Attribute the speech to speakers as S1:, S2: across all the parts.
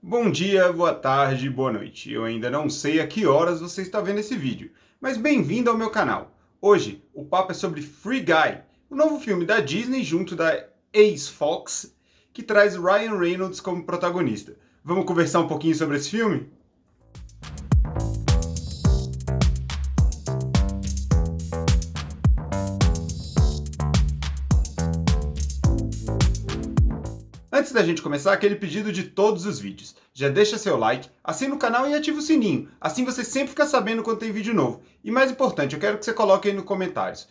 S1: Bom dia, boa tarde, boa noite. Eu ainda não sei a que horas você está vendo esse vídeo, mas bem-vindo ao meu canal. Hoje, o papo é sobre Free Guy, o novo filme da Disney junto da Ace Fox, que traz Ryan Reynolds como protagonista. Vamos conversar um pouquinho sobre esse filme? Antes da gente começar, aquele pedido de todos os vídeos. Já deixa seu like, assina o canal e ativa o sininho. Assim você sempre fica sabendo quando tem vídeo novo. E mais importante, eu quero que você coloque aí nos comentários.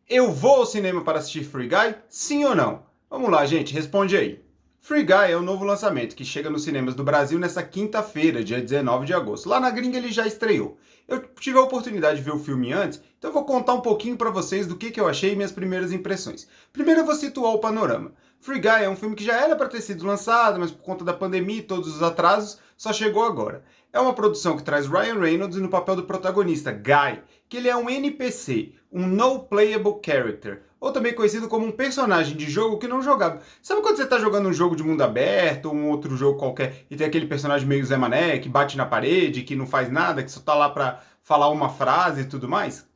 S1: Eu vou ao cinema para assistir Free Guy? Sim ou não? Vamos lá, gente, responde aí. Free Guy é o novo lançamento que chega nos cinemas do Brasil nessa quinta-feira, dia 19 de agosto. Lá na gringa ele já estreou. Eu tive a oportunidade de ver o filme antes, então eu vou contar um pouquinho para vocês do que eu achei e minhas primeiras impressões. Primeiro eu vou situar o panorama. Free Guy é um filme que já era para ter sido lançado, mas por conta da pandemia e todos os atrasos, só chegou agora. É uma produção que traz Ryan Reynolds no papel do protagonista, Guy, que ele é um NPC, um No Playable Character, ou também conhecido como um personagem de jogo que não jogava. Sabe quando você está jogando um jogo de mundo aberto, ou um outro jogo qualquer, e tem aquele personagem meio Zé Mané, que bate na parede, que não faz nada, que só tá lá para falar uma frase e tudo mais?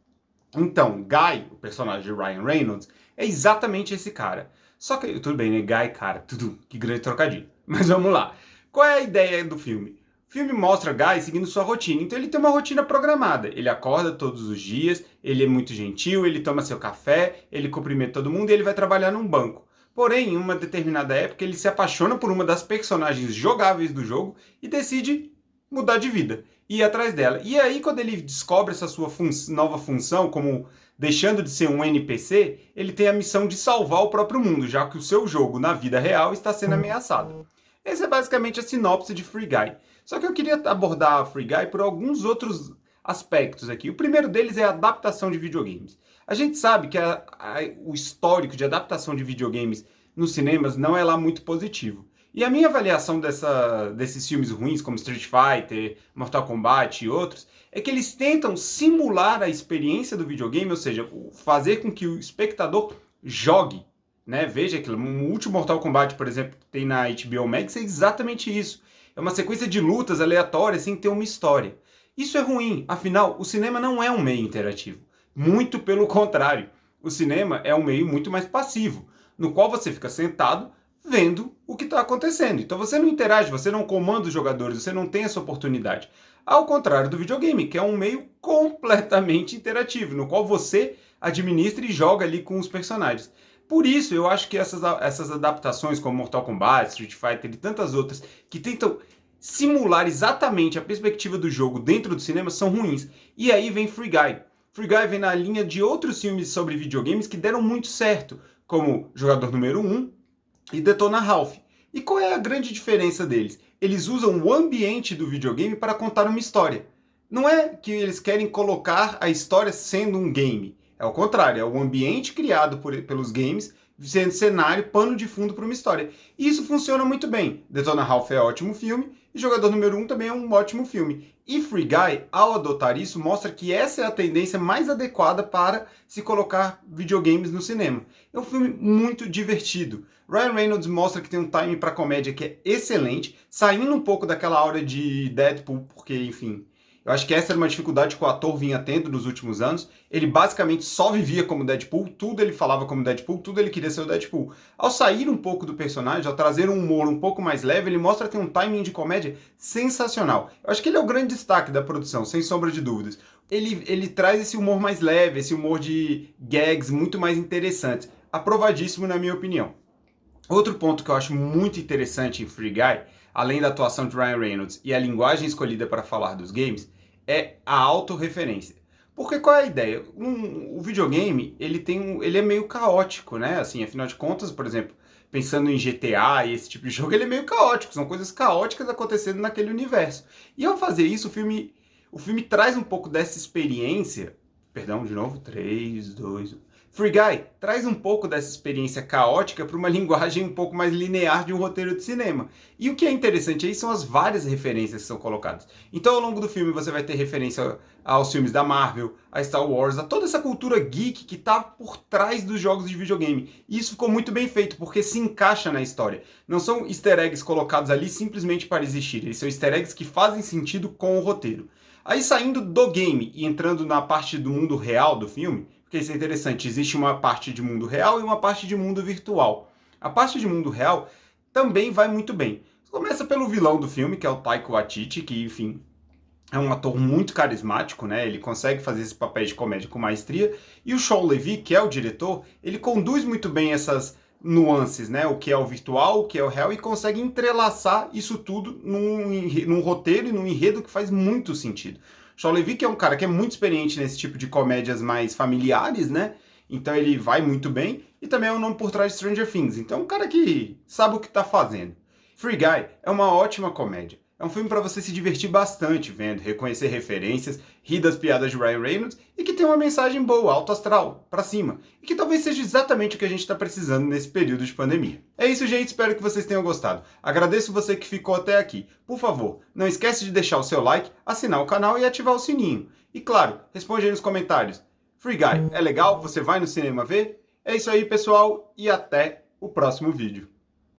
S1: Então, Guy, o personagem de Ryan Reynolds, é exatamente esse cara. Só que, tudo bem, né? Guy, cara, tudo, que grande trocadilho. Mas vamos lá. Qual é a ideia do filme? O filme mostra Guy seguindo sua rotina. Então ele tem uma rotina programada. Ele acorda todos os dias, ele é muito gentil, ele toma seu café, ele cumprimenta todo mundo e ele vai trabalhar num banco. Porém, em uma determinada época, ele se apaixona por uma das personagens jogáveis do jogo e decide mudar de vida, ir atrás dela. E aí, quando ele descobre essa sua nova função, como deixando de ser um NPC, ele tem a missão de salvar o próprio mundo, já que o seu jogo na vida real está sendo ameaçado. Essa é basicamente a sinopse de Free Guy. Só que eu queria abordar a Free Guy por alguns outros aspectos aqui. O primeiro deles é a adaptação de videogames. A gente sabe que o histórico de adaptação de videogames nos cinemas não é lá muito positivo. E a minha avaliação desses filmes ruins, como Street Fighter, Mortal Kombat e outros, é que eles tentam simular a experiência do videogame, ou seja, fazer com que o espectador jogue, né? Veja aquilo, o último Mortal Kombat, por exemplo, que tem na HBO Max, é exatamente isso. É uma sequência de lutas aleatórias sem ter uma história. Isso é ruim, afinal, o cinema não é um meio interativo. Muito pelo contrário, o cinema é um meio muito mais passivo, no qual você fica sentado vendo o que está acontecendo. Então você não interage, você não comanda os jogadores, você não tem essa oportunidade. Ao contrário do videogame, que é um meio completamente interativo, no qual você administra e joga ali com os personagens. Por isso, eu acho que essas adaptações como Mortal Kombat, Street Fighter e tantas outras, que tentam simular exatamente a perspectiva do jogo dentro do cinema, são ruins. E aí vem Free Guy. Free Guy vem na linha de outros filmes sobre videogames que deram muito certo, como Jogador Número 1, e Detona Ralph. E qual é a grande diferença deles? Eles usam o ambiente do videogame para contar uma história. Não é que eles querem colocar a história sendo um game. É o contrário, é o ambiente criado pelos games sendo cenário, pano de fundo para uma história. E isso funciona muito bem. Detona Ralph é um ótimo filme e Jogador Número 1 também é um ótimo filme. E Free Guy, ao adotar isso, mostra que essa é a tendência mais adequada para se colocar videogames no cinema. É um filme muito divertido. Ryan Reynolds mostra que tem um timing para comédia que é excelente, saindo um pouco daquela aura de Deadpool, porque, enfim, eu acho que essa era uma dificuldade que o ator vinha tendo nos últimos anos. Ele basicamente só vivia como Deadpool, tudo ele falava como Deadpool, tudo ele queria ser o Deadpool. Ao sair um pouco do personagem, ao trazer um humor um pouco mais leve, ele mostra ter um timing de comédia sensacional. Eu acho que ele é o grande destaque da produção, sem sombra de dúvidas. Ele traz esse humor mais leve, esse humor de gags muito mais interessantes. Aprovadíssimo na minha opinião. Outro ponto que eu acho muito interessante em Free Guy, além da atuação de Ryan Reynolds e a linguagem escolhida para falar dos games, é a autorreferência. Porque qual é a ideia? O videogame, ele é meio caótico, né? Assim, afinal de contas, por exemplo, pensando em GTA e esse tipo de jogo, ele é meio caótico. São coisas caóticas acontecendo naquele universo. E ao fazer isso, o filme traz um pouco dessa experiência. Perdão, de novo. 3, 2... Free Guy traz um pouco dessa experiência caótica para uma linguagem um pouco mais linear de um roteiro de cinema. E o que é interessante aí são as várias referências que são colocadas. Então, ao longo do filme, você vai ter referência aos filmes da Marvel, a Star Wars, a toda essa cultura geek que está por trás dos jogos de videogame. E isso ficou muito bem feito, porque se encaixa na história. Não são easter eggs colocados ali simplesmente para existir, eles são easter eggs que fazem sentido com o roteiro. Aí, saindo do game e entrando na parte do mundo real do filme, porque isso é interessante, existe uma parte de mundo real e uma parte de mundo virtual. A parte de mundo real também vai muito bem. Começa pelo vilão do filme, que é o Taika Waititi, que, enfim, é um ator muito carismático, né? Ele consegue fazer esse papel de comédia com maestria. E o Shawn Levy, que é o diretor, ele conduz muito bem essas nuances, né? O que é o virtual, o que é o real, e consegue entrelaçar isso tudo num roteiro e num enredo que faz muito sentido. Shawn Levy, que é um cara que é muito experiente nesse tipo de comédias mais familiares, né? Então ele vai muito bem. E também é o nome por trás de Stranger Things. Então é um cara que sabe o que está fazendo. Free Guy é uma ótima comédia. É um filme para você se divertir bastante vendo, reconhecer referências, rir das piadas de Ryan Reynolds e que tem uma mensagem boa, alto astral, pra cima. E que talvez seja exatamente o que a gente está precisando nesse período de pandemia. É isso, gente. Espero que vocês tenham gostado. Agradeço você que ficou até aqui. Por favor, não esquece de deixar o seu like, assinar o canal e ativar o sininho. E claro, responde aí nos comentários. Free Guy é legal? Você vai no cinema ver? É isso aí, pessoal, e até o próximo vídeo.